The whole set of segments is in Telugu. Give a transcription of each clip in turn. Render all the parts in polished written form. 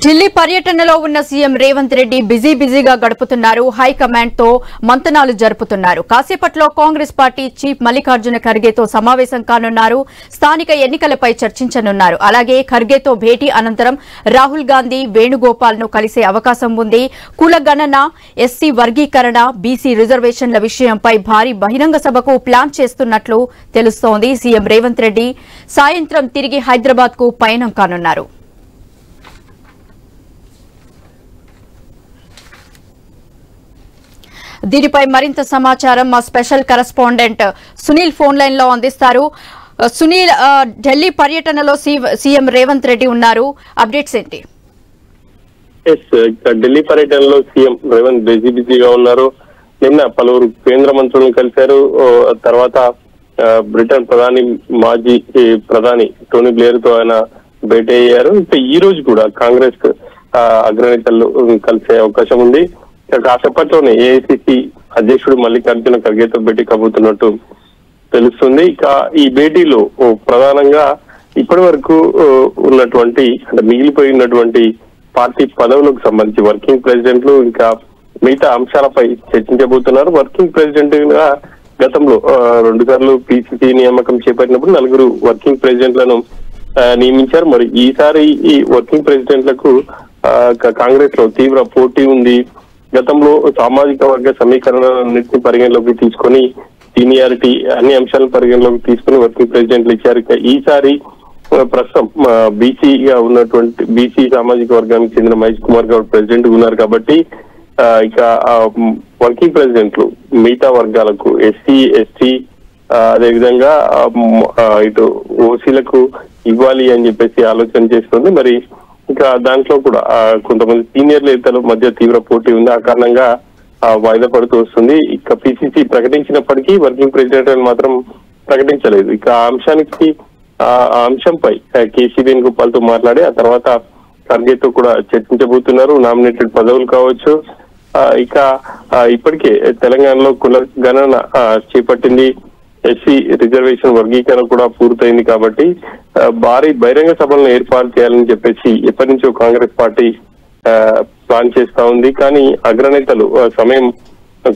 ఢిల్లీ పర్యటనలో ఉన్న సీఎం రేవంత్ రెడ్డి బిజీగా గడుపుతున్నారు. హైకమాండ్ తో మంతనాలు జరుపుతున్నారు. కాసేపట్లో కాంగ్రెస్ పార్టీ చీఫ్ మల్లికార్జున ఖర్గేతో సమావేశం కానున్నారు. స్థానిక ఎన్నికలపై చర్చించనున్నారు. అలాగే ఖర్గేతో భేటీ అనంతరం రాహుల్ గాంధీ, వేణుగోపాల్ ను కలిసే అవకాశం ఉంది. కులగణన, ఎస్సీ వర్గీకరణ, బీసీ రిజర్వేషన్ల విషయంపై భారీ బహిరంగ సభకు ప్లాన్ చేస్తున్నట్లు తెలుస్తోంది. సీఎం రేవంత్ రెడ్డి సాయంత్రం తిరిగి హైదరాబాద్ కు పయనం కానున్నారు. దీనిపై మరింత సమాచారం మా special correspondent Sunil phone line లో అందిస్తారు. సునీల్, ఢిల్లీ పర్యటనలో సీఎం రేవంత్ రెడ్డి ఉన్నారు. అప్డేట్స్ ఏంటి? ఢిల్లీ పర్యటనలో సీఎం రేవంత్ బిజీగా ఉన్నారు. నిన్న పలువురు కేంద్ర మంత్రులను కలిశారు. తర్వాత బ్రిటన్ మాజీ ప్రధాని టోనీ బ్లేర్ తో ఆయన భేటీ అయ్యారు. ఈ రోజు కూడా కాంగ్రెస్ అగ్రనేతలు కలిసే అవకాశం ఉంది. కాసేపట్లోనే ఏఐసిసి అధ్యక్షుడు మల్లికార్జున ఖర్గేతో భేటీ కాబోతున్నట్టు తెలుస్తుంది. ఇక ఈ భేటీలో ప్రధానంగా ఇప్పటి వరకు ఉన్నటువంటి అంటే మిగిలిపోయినటువంటి పార్టీ పదవులకు సంబంధించి వర్కింగ్ ప్రెసిడెంట్లు ఇంకా మిగతా అంశాలపై చర్చించబోతున్నారు. వర్కింగ్ ప్రెసిడెంట్ గా గతంలో 2 సార్లు పిసిసి నియామకం చేపట్టినప్పుడు 4 వర్కింగ్ ప్రెసిడెంట్లను నియమించారు. మరి ఈసారి ఈ వర్కింగ్ ప్రెసిడెంట్లకు కాంగ్రెస్ లో తీవ్ర పోటీ ఉంది. గతంలో సామాజిక వర్గ సమీకరణలన్నింటినీ పరిగణలోకి తీసుకొని సీనియారిటీ అన్ని అంశాలను పరిగణలోకి తీసుకుని వర్కింగ్ ప్రెసిడెంట్లు ఇచ్చారు. ఈసారి ప్రస్తుతం బీసీగా ఉన్నటువంటి బీసీ సామాజిక వర్గానికి చెందిన మహేష్ కుమార్ గౌడ్ ప్రెసిడెంట్ ఉన్నారు. కాబట్టి ఇక వర్కింగ్ ప్రెసిడెంట్లు మిగతా వర్గాలకు ఎస్సీ, ఎస్టీ అదేవిధంగా ఇటు ఓసీలకు ఇవ్వాలి అని చెప్పేసి ఆలోచన చేస్తుంది. మరి ఇంకా దాంట్లో కూడా కొంతమంది సీనియర్ నేతల మధ్య తీవ్ర పోటీ ఉంది. ఆ కారణంగా వాయిదా పడుతూ వస్తుంది. ఇక పిసిసి ప్రకటించినప్పటికీ వర్కింగ్ ప్రెసిడెంట్ మాత్రం ప్రకటించలేదు. ఇక ఆ అంశంపై కేసీ వేణుగోపాల్ తో మాట్లాడి ఆ తర్వాత ఖర్గేతో కూడా చర్చించబోతున్నారు. నామినేటెడ్ పదవులు కావచ్చు. ఇక ఇప్పటికే తెలంగాణలో కుల గణన చేపట్టింది. ఎస్సీ రిజర్వేషన్ వర్గీకరణ కూడా పూర్తయింది. కాబట్టి భారీ బహిరంగ సభలను ఏర్పాటు చేయాలని చెప్పేసి ఎప్పటి నుంచో కాంగ్రెస్ పార్టీ ప్లాన్ చేస్తా ఉంది. కానీ అగ్రనేతలు సమయం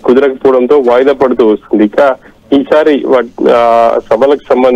కుదరకపోవడంతో వాయిదా పడుతూ వస్తుంది. ఇక ఈసారి సభలకు సంబంధించి